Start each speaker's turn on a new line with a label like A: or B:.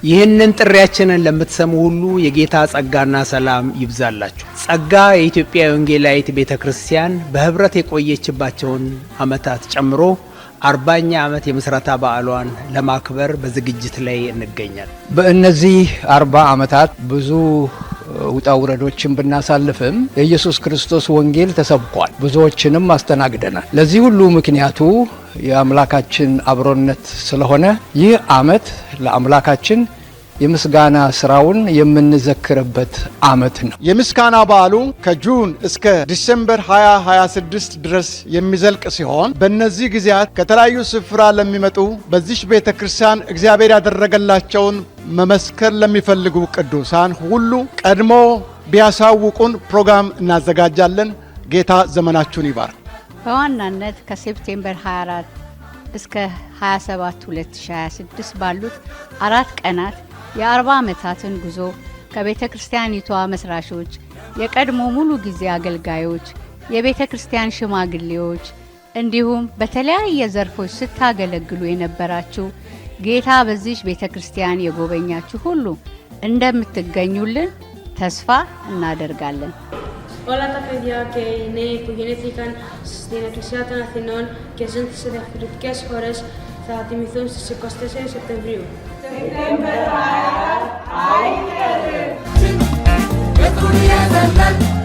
A: ይህንን ጥሪያችንን ለምትሰሙ ሁሉ የጌታ ጸጋና ሰላም ይብዛላችሁ። ጸጋ የኢትዮጵያ ወንጌላዊት ቤተክርስቲያን በህብረት የቆየችባቸውን ዓመታት ጨምሮ 40ኛ ዓመት የምስረታ በዓሏን ለማክበር በዝግጅት ላይ እንገኛለን።
B: በእነዚህ 40 ዓመታት ብዙ ውጣ ውረዶችን ብናሳልፍም የኢየሱስ ክርስቶስ ወንጌል ተሰብኳል፣ ብዙዎችንም አስተናግደናል። ለዚህ ሁሉ ምክንያቱ የአምላካችን አብሮነት ስለሆነ ይህ ዓመት ለአምላካችን የምስጋና ስራውን የምንዘክርበት ዓመት ነው።
C: የምስጋና በዓሉ ከጁን እስከ ዲሴምበር 2026 ድረስ የሚዘልቅ ሲሆን በእነዚህ ጊዜያት ከተለያዩ ስፍራ ለሚመጡ በዚህ ቤተክርስቲያን እግዚአብሔር ያደረገላቸውን መመስከር ለሚፈልጉ ቅዱሳን ሁሉ ቀድሞ ቢያሳውቁን ፕሮግራም እናዘጋጃለን። ጌታ ዘመናችሁን ይባርክ።
D: በዋናነት ከሴፕቴምበር 24 እስከ 27 2026 ባሉት 4 ቀናት የ40 ዓመታትን ጉዞ ከቤተ ክርስቲያኒቷ መስራቾች፣ የቀድሞ ሙሉ ጊዜ አገልጋዮች፣ የቤተ ክርስቲያን ሽማግሌዎች እንዲሁም በተለያየ ዘርፎች ስታገለግሉ የነበራችሁ ጌታ በዚህ ቤተ ክርስቲያን የጎበኛችሁ ሁሉ እንደምትገኙልን ተስፋ እናደርጋለን።
E: Όλα τα παιδιά και οι νέοι που γεννήθηκαν στην Εκκλησία των Αθηνών και ζουν σε διαφορετικές χώρες θα τιμηθούν στις 24 Σεπτεμβρίου. Σεπτέμβρη,